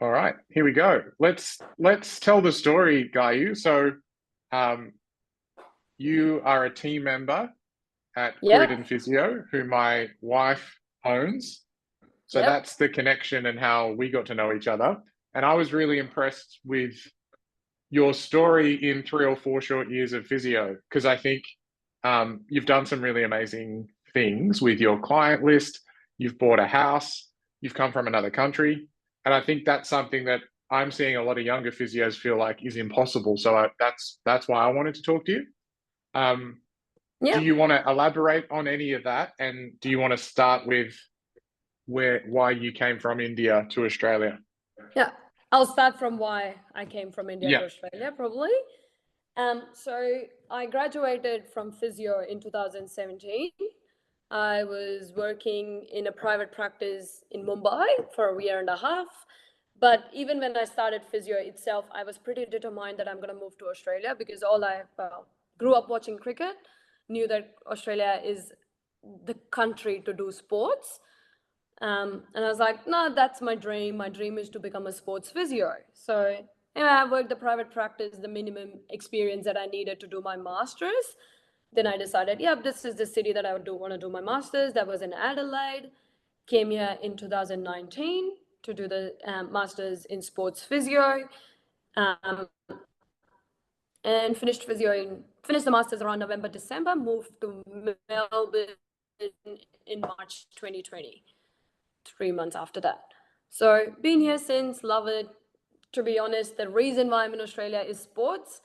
All right, here we go. Let's tell the story, Gayu. So, um, you are a team member at Yep, Physio, who my wife owns. So yep, that's the connection and how we got to know each other. And I was really impressed with your story in 3 or 4 short years of physio, because I think you've done some really amazing things with your client list. You've bought a house, you've come from another country. And I think that's something that I'm seeing a lot of younger physios feel like is impossible. So that's why I wanted to talk to you. Um, do yep, you want to elaborate on any of that? And do you want to start with why you came from India to Australia? yeah. I'll start from why I came from India Yeah, to Australia, probably. So I graduated from physio in 2017. I was working in a private practice in Mumbai for a year and a half. But even when I started physio itself, I was pretty determined that I'm going to move to Australia because grew up watching cricket, knew that Australia is the country to do sports. And I was like, no, that's my dream. My dream is to become a sports physio. So I worked the private practice, the minimum experience that I needed to do my master's. Then I decided, yeah, this is the city that I would want to do my master's. That was in Adelaide. Came here in 2019 to do the master's in sports physio. Um, and finished the masters around November, December. Moved to Melbourne in March 2020. 3 months after that. So been here since, love it. To be honest, the reason why I'm in Australia is sports,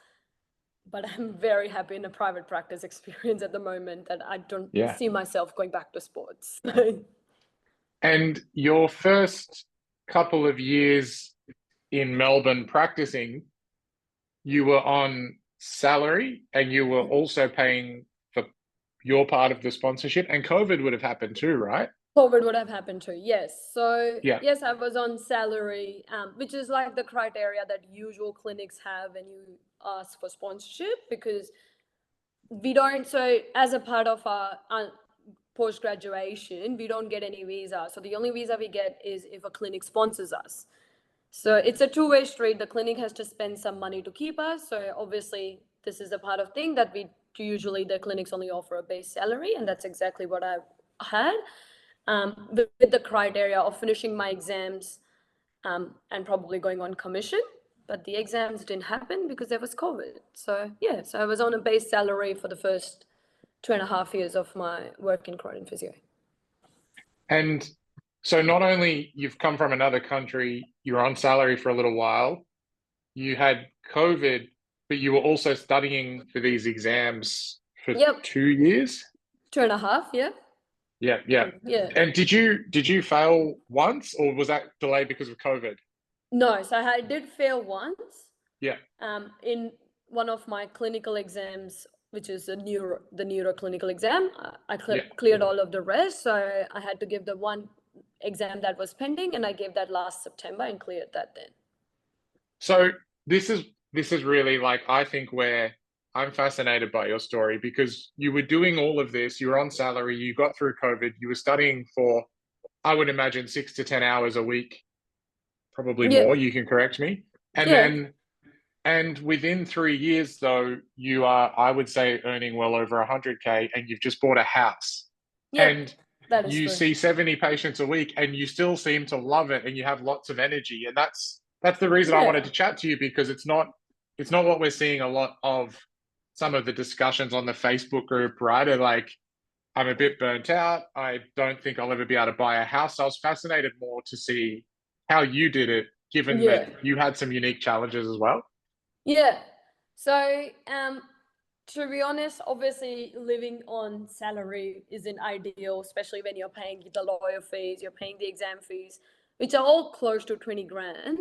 but I'm very happy in a private practice experience at the moment that I don't yeah. see myself going back to sports. And your first couple of years in Melbourne practicing, you were on salary and you were also paying for your part of the sponsorship, and COVID would have happened too, right? COVID would have happened too, yes. So Yeah, yes, I was on salary, which is like the criteria that usual clinics have when you ask for sponsorship, because we don't, so as a part of our post graduation we don't get any visa, so the only visa we get is if a clinic sponsors us. So it's a two-way street. The clinic has to spend some money to keep us, so obviously this is the part of thing that we usually, the clinics only offer a base salary, and that's exactly what I had, with the criteria of finishing my exams, and probably going on commission. But the exams didn't happen because there was COVID. So yeah, so I was on a base salary for the first 2.5 years of my work in Croydon Physio. and so not only you've come from another country, you're on salary for a little while, you had COVID, but you were also studying for these exams for Yep, 2 years. 2.5, yeah. Yeah, yeah. Yeah. And did you fail once, or was that delayed because of COVID? No, so I did fail once, Yeah, in one of my clinical exams, which is the neuro clinical exam. I yeah. cleared all of the rest, so I had to give the one exam that was pending, and I gave that last September and cleared that then. So this is really like, I think, where I'm fascinated by your story, because you were doing all of this, you were on salary, you got through COVID, you were studying for, I would imagine, 6 to 10 hours a week, probably Yeah, more, you can correct me. And yeah, then and within 3 years though, you are, I would say, earning well over 100K, and you've just bought a house. yep, And that is you true. see 70 patients a week and you still seem to love it and you have lots of energy. And that's the reason I wanted Yeah, to chat to you, because it's not what we're seeing a lot of. Some of the discussions on the Facebook group, right, are like, I'm a bit burnt out, I don't think I'll ever be able to buy a house. So I was fascinated more to see how you did it, given that yeah. you had some unique challenges as well. Yeah. So, to be honest, obviously living on salary isn't ideal, especially when you're paying the lawyer fees, you're paying the exam fees, which are all close to 20 grand.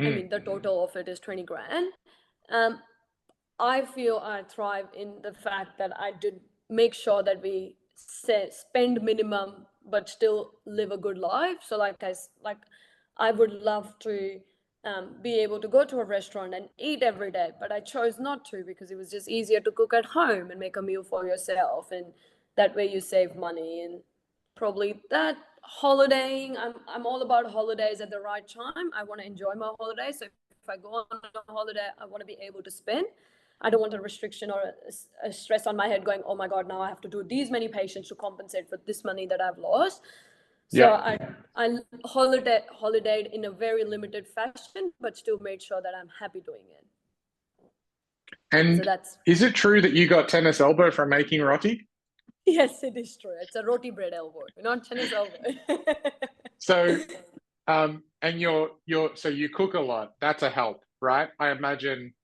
I Mm, mean, the total of it is 20 grand. Um, I feel I thrive in the fact that I did make sure that we spend minimum but still live a good life. So I would love to, be able to go to a restaurant and eat every day, but I chose not to because it was just easier to cook at home and make a meal for yourself, and that way you save money. And probably that holidaying, I'm all about holidays at the right time. I want to enjoy my holiday. So if I go on a holiday, I want to be able to spend. I don't want a restriction or a stress on my head going, oh my God, now I have to do these many patients to compensate for this money that I've lost. So Yeah. I holidayed in a very limited fashion, but still made sure that I'm happy doing it. So And that's, is it true that you got tennis elbow from making roti? yes, it is true. It's a roti bread elbow, not tennis elbow. So, and so you cook a lot. That's a help, right? I imagine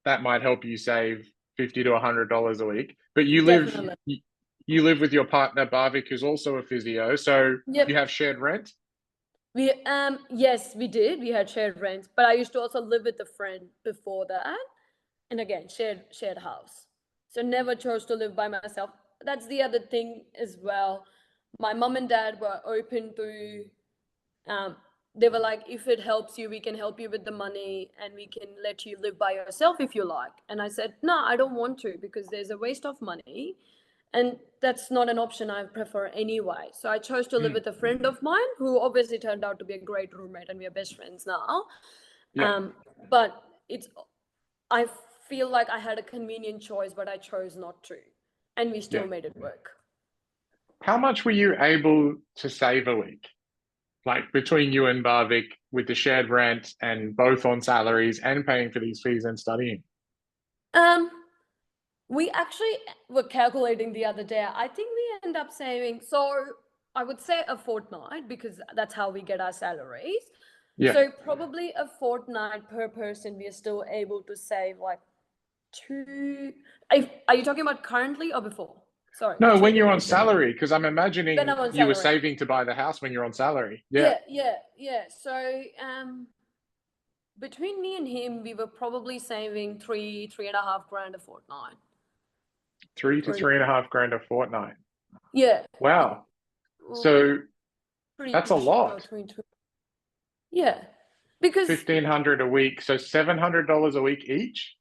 that might help you save $50 to $100 a week. But Definitely. you live with your partner Barvik, who's also a physio. So Yep. you have shared rent. Yes, we did. We had shared rent, but I used to also live with a friend before that, and again, shared house. So never chose to live by myself. That's the other thing as well. My mom and dad were open to, um, they were like, if it helps you, we can help you with the money and we can let you live by yourself if you like. And I said, no, I don't want to, because there's a waste of money and that's not an option I prefer anyway. So I chose to live Mm, with a friend of mine who obviously turned out to be a great roommate and we are best friends now. yeah, um, but it's, I feel like I had a convenient choice, but I chose not to, and we yeah. still made it work. How much were you able to save a week? Like between you and Barvik with the shared rent and both on salaries and paying for these fees and studying? um, we actually were calculating the other day. I think we end up saving, so I would say a fortnight, because that's how we get our salaries. Yeah. So probably a fortnight per person, we are still able to save like two. Are you talking about currently or before? Sorry, No, two when you're on different things. salary, because I'm When imagining I'm on you were salary. saving to buy the house when you're on salary. Yeah. Yeah. So between me and him, we were probably saving three and a half grand a fortnight. Three to Three. three and a half grand a fortnight. Yeah. Wow. We're So that's a pretty sure lot. between two. Yeah, because 1,500 a week. So $700 a week each.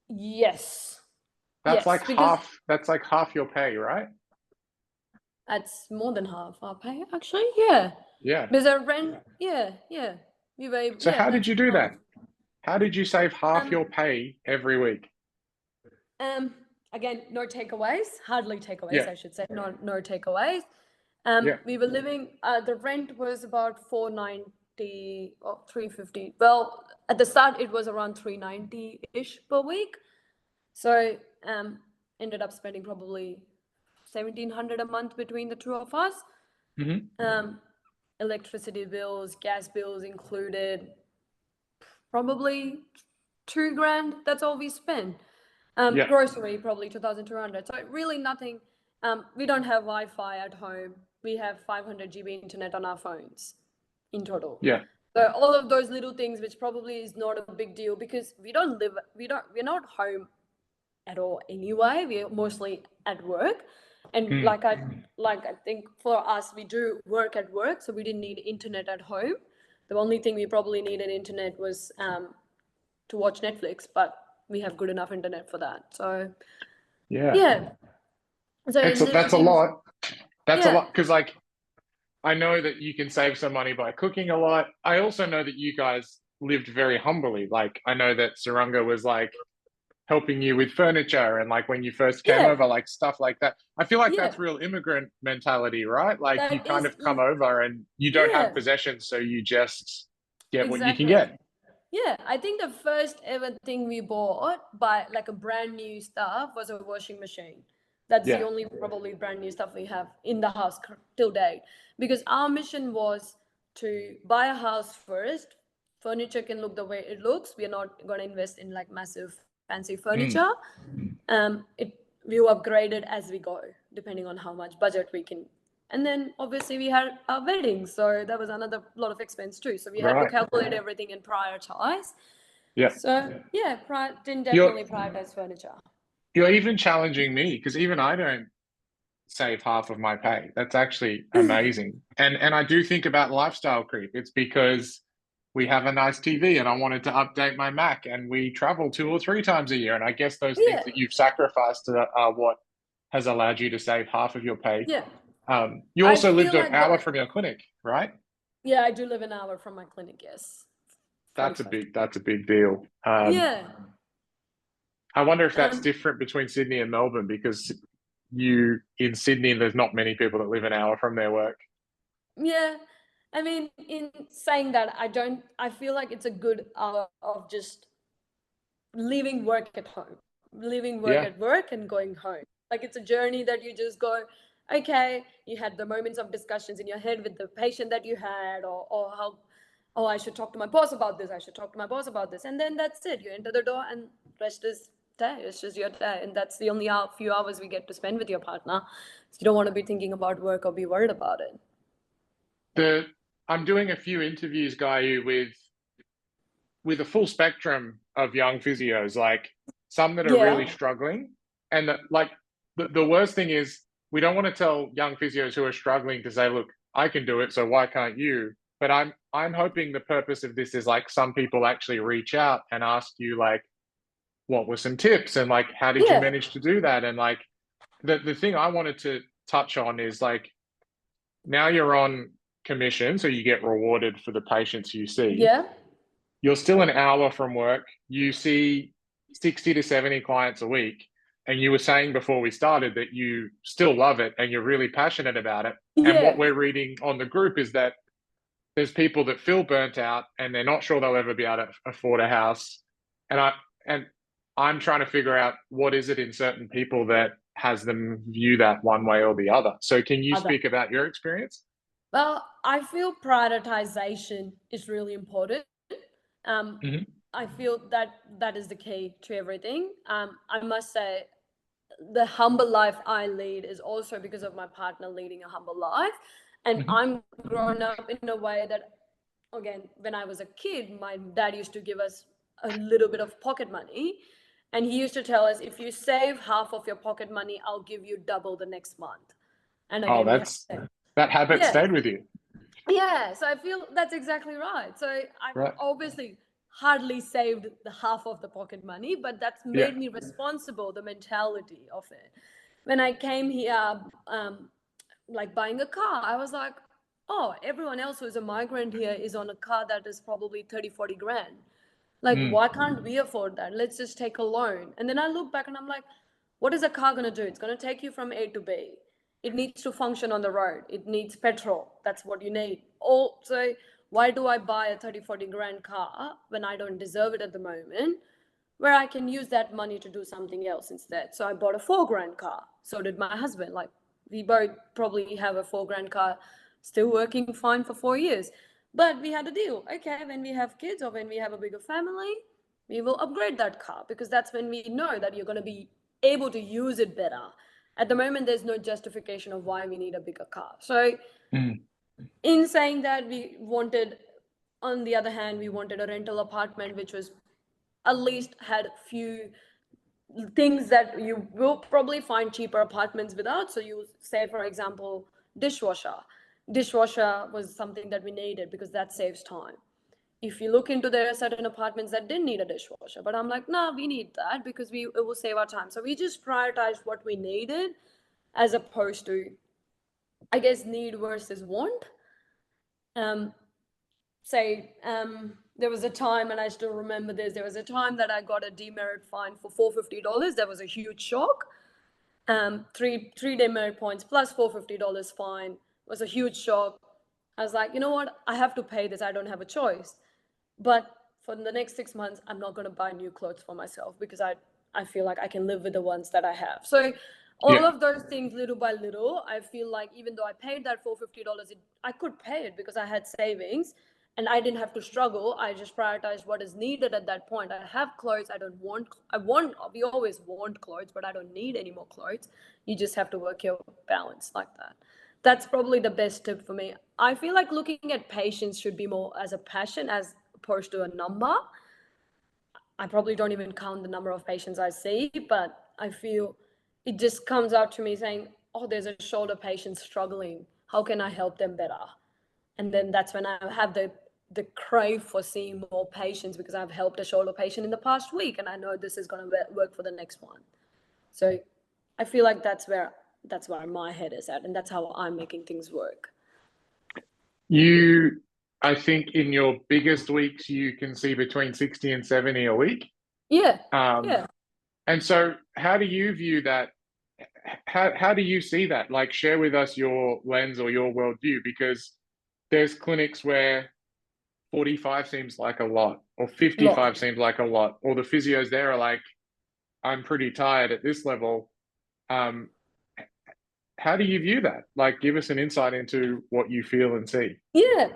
yes, That's like because half your pay, right? that's more than half our pay actually. Yeah, Yeah. because our rent. Yeah. We were So yeah, how did that's you do half. that? How did you save half Um, your pay every week? um. Again, no takeaways. Hardly takeaways, Yeah. I should say. No takeaways. Yeah. We were living. The rent was about 490 or 350. Well, at the start it was around 390 ish per week. So ended up spending probably 1,700 a month between the two of us. Hmm. Um, electricity bills, gas bills included, probably 2 grand. That's all we spend. Yeah. Grocery probably 2,200. So really nothing. We don't have Wi-Fi at home. We have 500 GB internet on our phones in total. Yeah. So all of those little things, which probably is not a big deal because we're not home at all anyway. We're mostly at work. And Mm. like I think for us, we do work at work, so we didn't need internet at home. The only thing we probably needed internet was to watch Netflix, but we have good enough internet for that. So Yeah. yeah. So That's living a in, lot. That's a yeah, lot because like I know that you can save some money by cooking a lot. I also know that you guys lived very humbly. Like I know that Saranga was like helping you with furniture and like when you first came yeah, over, like stuff like that. I feel like yeah. that's real immigrant mentality, right? Like you That kind is, of come over and you don't have yeah, possessions, so you just get what you can exactly. get. Yeah, I think the first ever thing we bought by like a brand new stuff was a washing machine. That's the Yeah. only probably brand new stuff we have in the house till date. Because our mission was to buy a house first. Furniture can look the way it looks. We are not going to invest in like massive fancy Mm. furniture. It we will upgrade it as we go, depending on how much budget we can. And then obviously we had our wedding, so that was another lot of expense too. So we had to Right. calculate everything and prioritize. Yeah. So yeah, didn't You're definitely prioritize furniture. you're even challenging me because even I don't save half of my pay. That's actually amazing. And I do think about lifestyle creep. It's because we have a nice TV and I wanted to update my Mac and we travel 2 or 3 times a year. And I guess those things Yeah, that you've sacrificed are what has allowed you to save half of your pay. yeah, You I also feel lived an like hour that, from your clinic, right? yeah, I do live an hour from my clinic, yes. That's a 45. big deal. Yeah. I wonder if that's Um, different between Sydney and Melbourne because you in Sydney, there's not many people that live an hour from their work. yeah. I mean, in saying that, I feel like it's a good hour of just leaving work at home, leaving work Yeah. at work and going home. Like it's a journey that you just go, okay, you had the moments of discussions in your head with the patient that you had, or how, oh, I should talk to my boss about this, I should talk to my boss about this. And then that's it. You enter the door and rest is day. It's just your day. And that's the only few hours we get to spend with your partner. So you don't want to be thinking about work or be worried about it. The I'm doing a few interviews, Gayu, with a full spectrum of young physios, like some that are really Yeah. struggling. And like the worst thing is we don't want to tell young physios who are struggling to say, look, I can do it, so why can't you? But I'm hoping the purpose of this is like some people actually reach out and ask you like what were some tips and like how did you Yeah. manage to do that? And like the thing I wanted to touch on is like now you're on commission, so you get rewarded for the patients you see. Yeah. You're still an hour from work. You see 60 to 70 clients a week. And you were saying before we started that you still love it and you're really passionate about it. And what Yeah. we're reading on the group is that there's people that feel burnt out and they're not sure they'll ever be able to afford a house. And and I'm trying to figure out what is it in certain people that has them view that one way or the other. So can you Other. speak about your experience? Well, I feel prioritization is really important. Um, Mm-hmm. I feel that that is the key to everything. I must say, the humble life I lead is also because of my partner leading a humble life. And Mm-hmm. I'm grown up in a way that, again, when I was a kid, my dad used to give us a little bit of pocket money. And he used to tell us, if you save half of your pocket money, I'll give you double the next month. And Oh, again, we that's have, that habit yeah. stayed with you, Yeah, so I feel that's exactly right. So I've right? obviously hardly saved the half of the pocket money, but that's Yeah. made me responsible, the mentality of it. When I came here, like buying a car, I was like, oh, everyone else who's a migrant here is on a car that is probably 30, 40 grand. Like, Mm. why can't we afford that? Let's just take a loan. And then I look back and I'm like, what is a car going to do? It's going to take you from A to B. It needs to function on the road. It needs petrol. That's what you need. Also, why do I buy a 30, 40 grand car when I don't deserve it at the moment, where I can use that money to do something else instead? So I bought a 4 grand car. So did my husband. Like, we both probably have a 4 grand car still working fine for 4 years. But we had a deal. Okay, when we have kids or when we have a bigger family, we will upgrade that car because that's when we know that you're going to be able to use it better. At the moment, there's no justification of why we need a bigger car. So, Mm. in saying that, we wanted, on the other hand, we wanted a rental apartment which was at least had few things that you will probably find cheaper apartments without. So you say, for example, dishwasher. Dishwasher was something that we needed because that saves time. If you look into, there are certain apartments that didn't need a dishwasher, but I'm like, no, we need that because it will save our time. So we just prioritized what we needed as opposed to, I guess, need versus want. Um, there was a time, and I still remember this, there was a time that I got a demerit fine for $450. That was a huge shock. Three demerit points plus $450 fine was a huge shock. I was like, you know what? I have to pay this. I don't have a choice. But for the next 6 months, I'm not going to buy new clothes for myself because I feel like I can live with the ones that I have. So all Yeah. of those things, little by little, I feel like even though I paid that $450, I could pay it because I had savings and I didn't have to struggle. I just prioritized what is needed at that point. I have clothes. We always want clothes, but I don't need any more clothes. You just have to work your balance like that. That's probably the best tip for me. I feel like looking at patients should be more as a passion as opposed to a number. I probably don't even count the number of patients I see, but I feel it just comes out to me saying, oh, there's a shoulder patient struggling. How can I help them better? And then that's when I have the crave for seeing more patients because I've helped a shoulder patient in the past week and I know this is going to work for the next one. So I feel like that's where that's where my head is at, and that's how I'm making things work. I think in your biggest weeks, you can see between 60 and 70 a week. Yeah, Um, yeah. and so how do you view that? How do you see that? Like, share with us your lens or your worldview, because there's clinics where 45 seems like a lot, or Lot. 55 seems like a lot, or the physios there are like, I'm pretty tired at this level. Um, how do you view that? Like, give us an insight into what you feel and see. Yeah,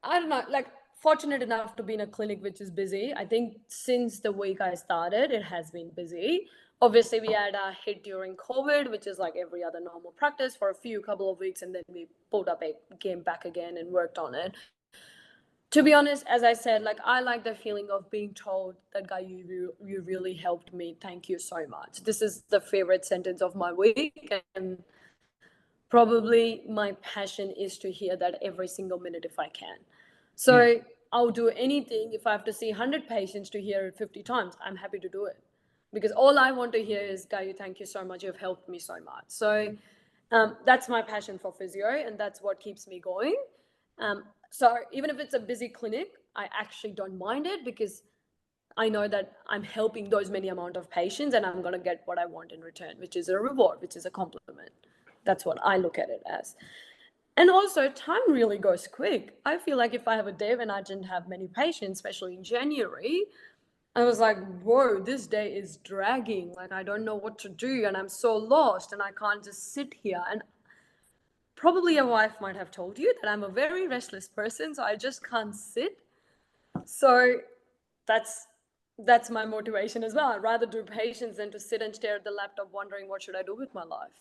I don't know, like fortunate enough to be in a clinic which is busy. I think since the week I started, it has been busy. Obviously, we had a hit during COVID, which is like every other normal practice for a couple of weeks, and then we pulled up a came back again and worked on it. To be honest, as I said, like I like the feeling of being told that guy, you really helped me. Thank you so much. This is the favorite sentence of my week, and probably my passion is to hear that every single minute if I can. So I'll do anything. If I have to see 100 patients to hear it 50 times, I'm happy to do it. Because all I want to hear is, Gayu, thank you so much. You've helped me so much. So that's my passion for physio, and that's what keeps me going. So even if it's a busy clinic, I actually don't mind it, because I know that I'm helping those many amount of patients, and I'm going to get what I want in return, which is a reward, which is a compliment. That's what I look at it as. And also, time really goes quick. I feel like if I have a day when I didn't have many patients, especially in January, I was like, whoa, this day is dragging. Like, I don't know what to do, and I'm so lost, and I can't just sit here. And probably a wife might have told you that I'm a very restless person, so I just can't sit. So that's that's my motivation as well. I'd rather do patients than to sit and stare at the laptop wondering what should I do with my life.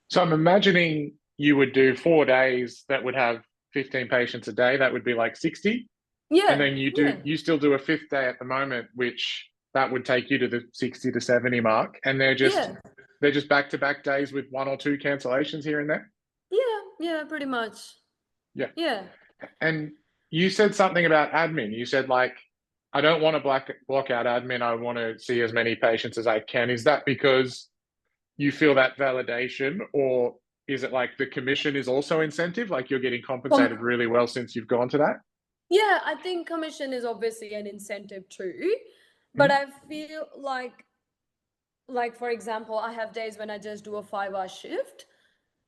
So I'm imagining you would do 4 days that would have 15 patients a day. That would be like 60. And Yeah, then yeah, you still do a fifth day at the moment, which that would take you to the 60 to 70 mark. And yeah, they're just back to back days with one or two cancellations here and there. yeah, yeah, pretty much. Yeah. Yeah. And you said something about admin. You said like, I don't want to block out admin. I want to see as many patients as I can. Is that because you feel that validation, or is it like the commission is also incentive? Like you're getting compensated Com- really well since you've gone to that? yeah, I think commission is obviously an incentive too, but Mhm. I feel like for example, I have days when I just do a 5 hour shift,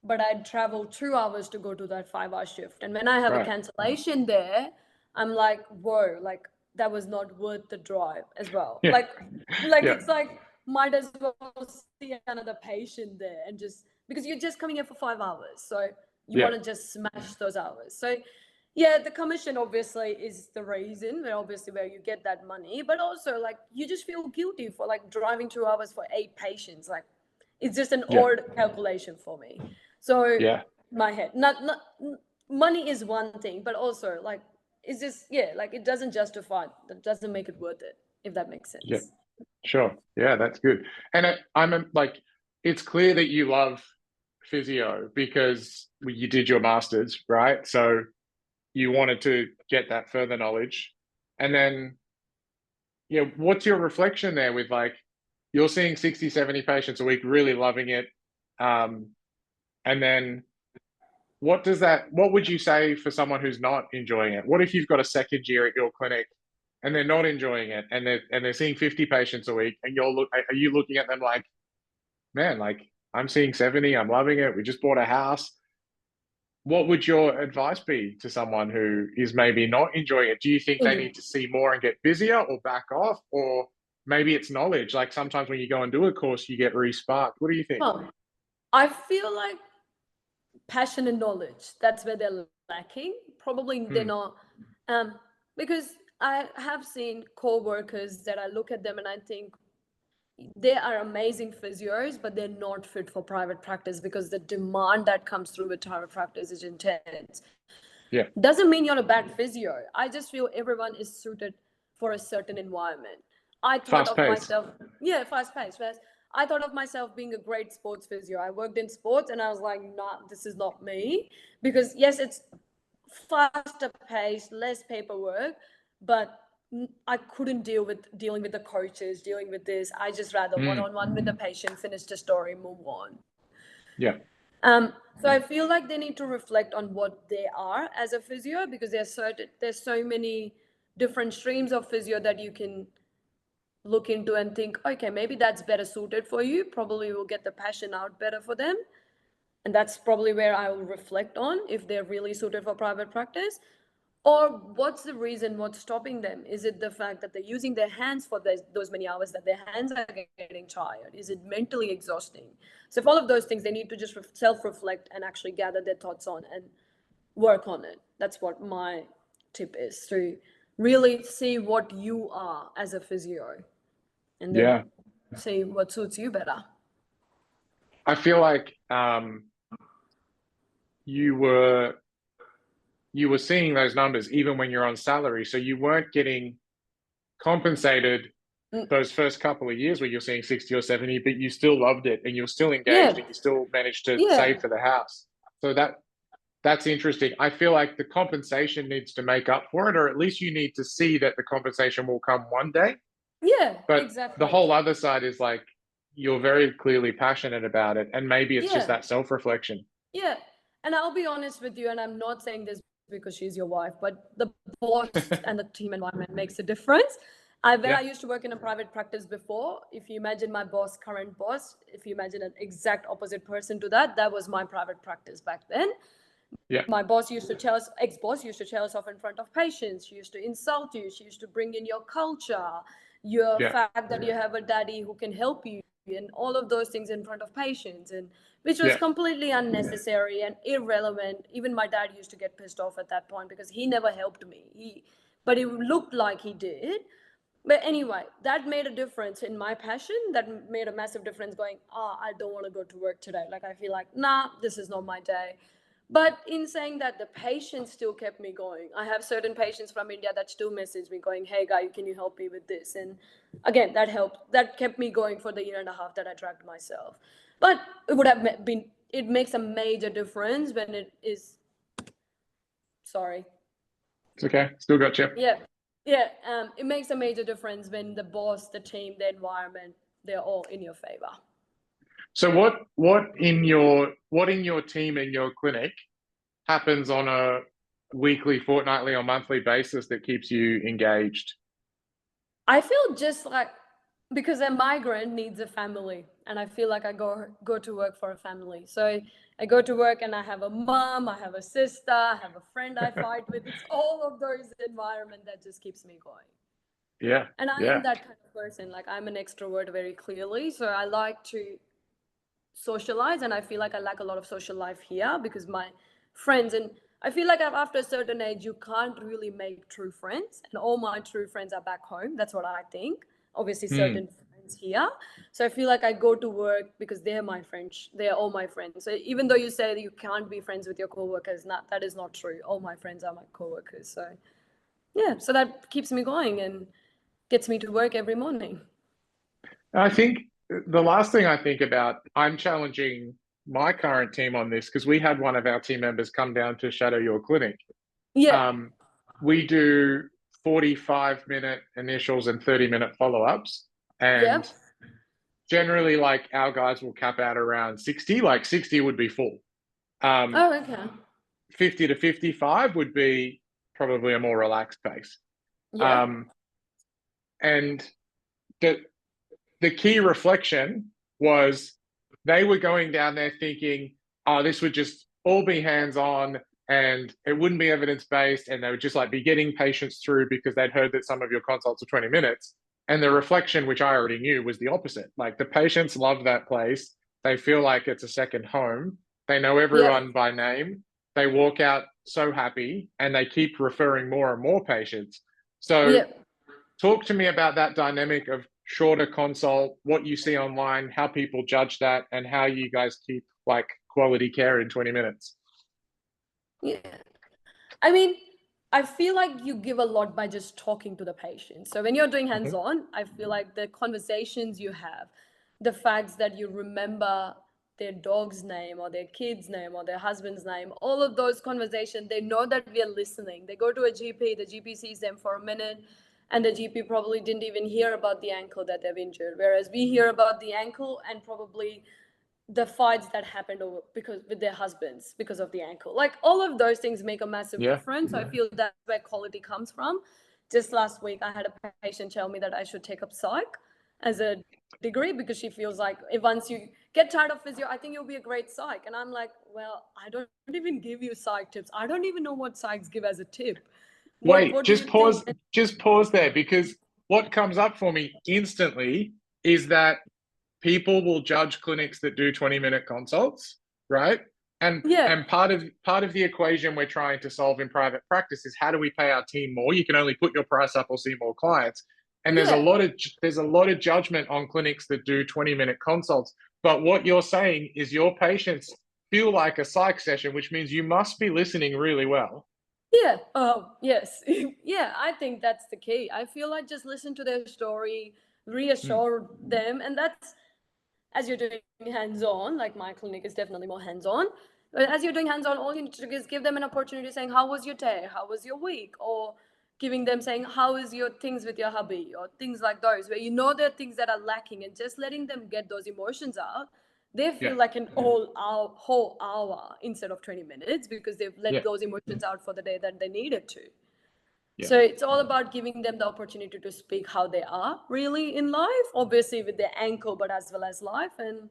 but I'd travel 2 hours to go to that 5 hour shift. And when I have a Right. cancellation there, I'm like, whoa, like that was not worth the drive as well. Yeah. Like Yeah. it's like might as well see another patient there, and just because you're just coming here for 5 hours. So you Yeah. want to just smash those hours. So yeah, the commission obviously is the reason where obviously where you get that money, but also like you just feel guilty for like driving 2 hours for 8 patients. Like it's just an Yeah. odd calculation for me. So Yeah. my head, not money is one thing, but also like it's just yeah, like it doesn't justify, that doesn't make it worth it, if that makes Yeah. sense. Sure. Yeah, that's good. And like, it's clear that you love physio because you did your master's, right? So you wanted to get that further knowledge. And then, yeah, what's your reflection there with like, you're seeing 60, 70 patients a week, really loving it. Um, and then what would you say for someone who's not enjoying it? What if you've got a second year at your clinic and they're not enjoying it, and they're seeing 50 patients a week, and are you looking at them like, man, like I'm seeing 70, I'm loving it. We just bought a house. What would your advice be to someone who is maybe not enjoying it? Do you think they Mhm. need to see more and get busier, or back off? Or maybe it's knowledge. Like sometimes when you go and do a course, you get re-sparked. What do you think? Huh. I feel like passion and knowledge, that's where they're lacking. Probably they're Hmm. not, um, because I have seen co-workers that I look at them and I think they are amazing physios, but they're not fit for private practice because the demand that comes through with private practice is intense. Yeah. Doesn't mean you're a bad physio. I just feel everyone is suited for a certain environment. I thought Fast of pace. myself, yeah, fast paced, fast. I thought of myself being a great sports physio. I worked in sports and I was like, nah, this is not me. Because yes, it's faster paced, less paperwork, but I couldn't dealing with the coaches, dealing with this. I just rather one Hmm. on one with the patient, finish the story, move on. Yeah. So I feel like they need to reflect on what they are as a physio, because there's so many different streams of physio that you can look into and think, okay, maybe that's better suited for you. Probably will get the passion out better for them. And that's probably where I will reflect on if they're really suited for private practice. Or what's the reason, what's stopping them? Is it the fact that they're using their hands for those many hours that their hands are getting tired? Is it mentally exhausting? So if all of those things, they need to just self-reflect and actually gather their thoughts on and work on it. That's what my tip is, to really see what you are as a physio and then Yeah. see what suits you better. I feel like you were seeing those numbers even when you're on salary, so you weren't getting compensated those first couple of years where you're seeing 60 or 70, but you still loved it and you're still engaged Yeah, and you still managed to yeah, save for the house. So that's interesting. I feel like the compensation needs to make up for it, or at least you need to see that the compensation will come one day. yeah, But the exactly. whole other side is like you're very clearly passionate about it, and maybe it's just Yeah, that self-reflection. yeah. And I'll be honest with you, and I'm not saying this because she's your wife, but the boss and the team environment makes a difference. When Yeah, I used to work in a private practice before, if you imagine my boss, current boss, if you imagine an exact opposite person to that, that was my private practice back then. yeah, My boss used to tell us, ex-boss used to tell us off in front of patients. She used to insult you. She used to bring in your culture, your yeah, fact that you have a daddy who can help you, and all of those things in front of patients, and which was yeah, completely unnecessary and irrelevant. Even my dad used to get pissed off at that point because he never helped me. But it looked like he did. But anyway, that made a difference in my passion. That made a massive difference going, I don't want to go to work today. Like, I feel like, nah, this is not my day. But in saying that, the patients still kept me going. I have certain patients from India that still message me going, hey, Gayu, can you help me with this? And again, that helped. That kept me going for the year and a half that I tracked myself. But it would have been, it makes a major difference when it is, sorry. it's okay. Still got you. Yeah. Yeah. It makes a major difference when the boss, the team, the environment, they're all in your favor. So what in your team in your clinic happens on a weekly, fortnightly, or monthly basis that keeps you engaged? I feel just like, because a migrant needs a family, and I feel like I go to work for a family. So I go to work and I have a mom, I have a sister, I have a friend I fight with. It's all of those environment that just keeps me going. Yeah, And I am yeah, that kind of person. Like, I'm an extrovert very clearly, so I like to socialize, and I feel like I lack a lot of social life here because my friends, and I feel like after a certain age you can't really make true friends, and all my true friends are back home. That's what I think. Obviously hmm. certain friends here, so I feel like I go to work because they're my friends, they're all my friends. So even though you say that you can't be friends with your coworkers, not that is not true. All my friends are my coworkers. So yeah, so that keeps me going and gets me to work every morning. I think the last thing I think about, I'm challenging my current team on this because we had one of our team members come down to shadow your clinic. Yeah, Um, we do 45-minute initials and 30-minute follow-ups. yeah. And generally, like our guys will cap out around 60, like 60 would be full. Oh, okay. 50 to 55 would be probably a more relaxed pace. Yeah, Um, and the the key reflection was they were going down there thinking, oh, this would just all be hands on and it wouldn't be evidence based. And they would just like be getting patients through because they'd heard that some of your consults are 20 minutes. And the reflection, which I already knew, was the opposite. Like the patients love that place. They feel like it's a second home. They know yeah, everyone by name. They walk out so happy and they keep referring more and more patients. So yeah. talk to me about that dynamic of shorter consult, what you see online, how people judge that, and how you guys keep like quality care in 20 minutes. Yeah. I mean, I feel like you give a lot by just talking to the patient. So when you're doing Mm-hmm. hands-on, I feel like the conversations you have, the facts that you remember their dog's name or their kid's name or their husband's name, all of those conversations, they know that we are listening. They go to a GP, the GP sees them for a minute, and the GP probably didn't even hear about the ankle that they've injured. Whereas we hear about the ankle and probably the fights that happened over because with their husbands because of the ankle. Like all of those things make a massive Yeah. difference. So I feel that's where quality comes from. Just last week, I had a patient tell me that I should take up psych as a degree because she feels like if once you get tired of physio, I think you'll be a great psych. And I'm like, well, I don't even give you psych tips. I don't even know what psychs give as a tip. Wait, What do you think? just pause there, because what comes up for me instantly is that people will judge clinics that do 20-minute consults, right? Yeah, And part of the equation we're trying to solve in private practice is how do we pay our team more? You can only put your price up or see more clients. And yeah, there's a lot of judgment on clinics that do 20-minute consults. But what you're saying is your patients feel like a psych session, which means you must be listening really well. yeah. Oh, yes. Yeah, I think that's the key. I feel like just listen to their story, Mm, reassure them, and that's as you're doing hands-on. Like my clinic is definitely more hands-on. But as you're doing hands-on, all you need to do is give them an opportunity saying, "How was your day? How was your week?" Or giving them saying, "How is your things with your hubby?" Or things like those, where you know there are things that are lacking, and just letting them get those emotions out. They yeah, feel like an whole hour instead of 20 minutes because they've yeah, let those emotions out for the day that they needed to. yeah. So it's all about giving them the opportunity to speak how they are really in life, obviously with their ankle, but as well as life, and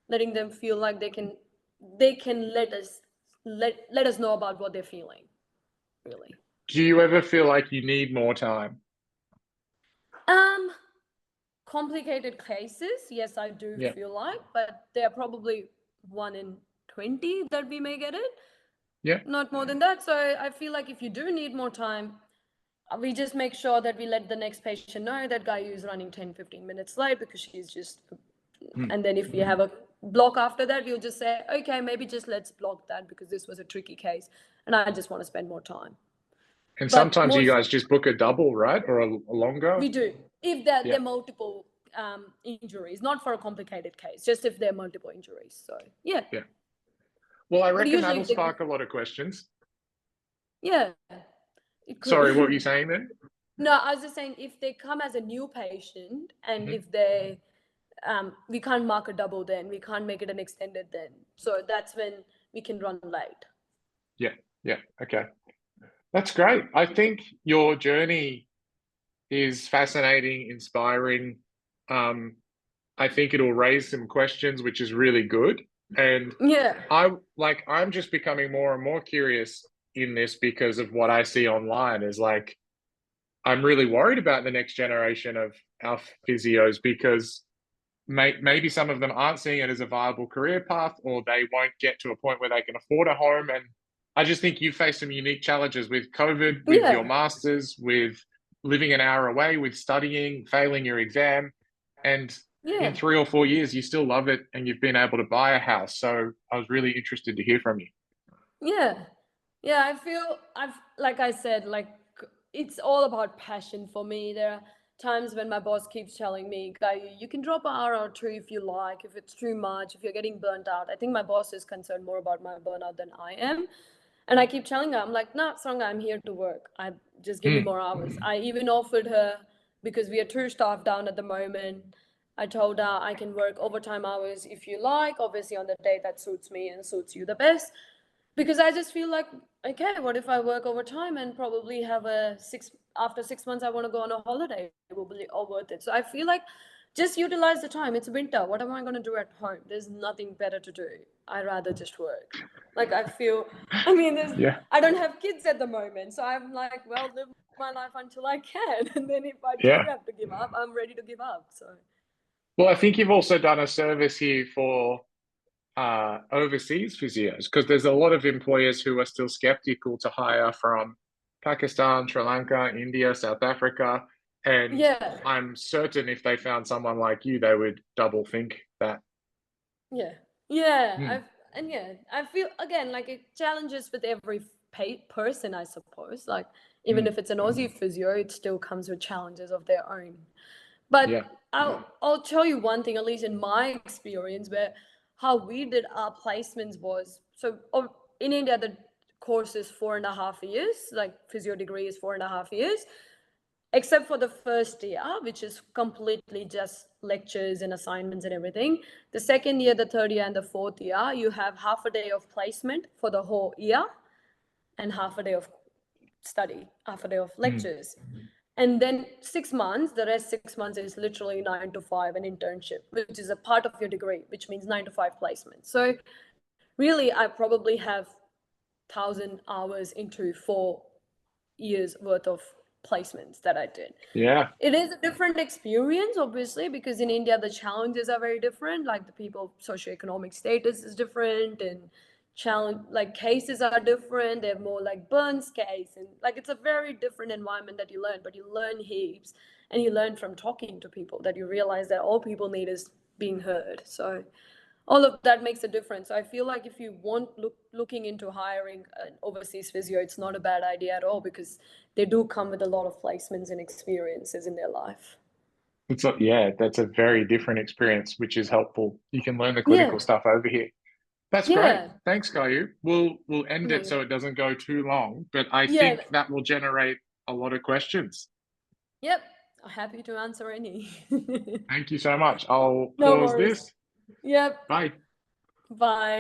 letting them feel like they can let us know about what they're feeling, really. Do you ever feel like you need more time? Um, Complicated cases, yes, I do Yeah, feel like, but they're probably 1 in 20 that we may get it, yeah. not more than that. So I feel like if you do need more time, we just make sure that we let the next patient know that Gayu is running 10-15 minutes late because she's just, Mm. and then if we have a block after that, we'll just say, okay, maybe just let's block that because this was a tricky case and I just want to spend more time. And But sometimes you most, guys just book a double, right? Or a longer? we do, if there Yeah, are multiple injuries, not for a complicated case, just if there are multiple injuries. So, yeah. yeah. Well, I But reckon usually, that'll spark a lot of questions. yeah, it Sorry, what were could. you saying then? No, I was just saying if they come as a new patient and Mhm. if they we can't mark a double then we can't make it an extended then, so that's when we can run late. Yeah, yeah. Okay. That's great. I think your journey is fascinating, inspiring. Um, I think it'll raise some questions, which is really good. And Yeah, I'm just becoming more and more curious in this because of what I see online is like I'm really worried about the next generation of our physios because maybe some of them aren't seeing it as a viable career path, or they won't get to a point where they can afford a home. And I just think you face some unique challenges with COVID, with your yeah, masters, with living an hour away, with studying, failing your exam. And in yeah, 3 or 4 years, you still love it and you've been able to buy a house. So I was really interested to hear from you. yeah, yeah. I feel I've like I said, like it's all about passion for me. There are times when my boss keeps telling me, "Guy, you can drop an hour or two if you like, if it's too much, if you're getting burnt out." I think my boss is concerned more about my burnout than I am. And I keep telling her, I'm like, "No, Sangha, I'm here to work. I just give me Hmm. more hours." I even offered her because we are two staff down at the moment. I told her I can work overtime hours if you like, obviously on the day that suits me and suits you the best. Because I just feel like, okay, what if I work overtime and probably have a after 6 months I want to go on a holiday? It will be all worth it. So I feel like just utilize the time. It's winter. What am I going to do at home? There's nothing better to do. I'd rather just work. Like I feel, I mean, Yeah. I don't have kids at the moment. So I'm like, well, live my life until I can. And then if I do Yeah. have to give up, I'm ready to give up. So Well, I think you've also done a service here for overseas physios because there's a lot of employers who are still skeptical to hire from Pakistan, Sri Lanka, India, South Africa. And yeah. I'm certain if they found someone like you, they would double think that. Yeah, yeah, Hmm, I feel again like it challenges with every person, I suppose. Like even hmm, if it's an Aussie physio, it still comes with challenges of their own. But yeah. I'll tell you one thing, at least in my experience, where how we did our placements was so in India the course is 4.5 years, like physio degree is 4.5 years. except for the first year, which is completely just lectures and assignments and everything. The second year, the third year, and the fourth year, you have half a day of placement for the whole year and half a day of study, half a day of Mm. lectures. And then 6 months, the rest 6 months is literally 9 to 5, an internship, which is a part of your degree, which means 9 to 5 placement. So really, I probably have 1,000 hours into 4 years worth of placements that I did. Yeah. It is a different experience, obviously, because in India the challenges are very different. Like the people socioeconomic status is different, and challenge like cases are different. They're more like Burns case, and like it's a very different environment that you learn. But you learn heaps, and you learn from talking to people that you realize that all people need is being heard. So all of that makes a difference. So I feel like if you want looking into hiring an overseas physio, it's not a bad idea at all, because they do come with a lot of placements and experiences in their life. Yeah, that's a very different experience, which is helpful. You can learn the Yeah, clinical stuff over here. That's great. yeah, Thanks, Gayu. We'll end it amazing. so it doesn't go too long, but I Yeah, think that will generate a lot of questions. yep. Happy to answer any. Thank you so much. I'll No pause worries. this. Yep. Bye. Bye.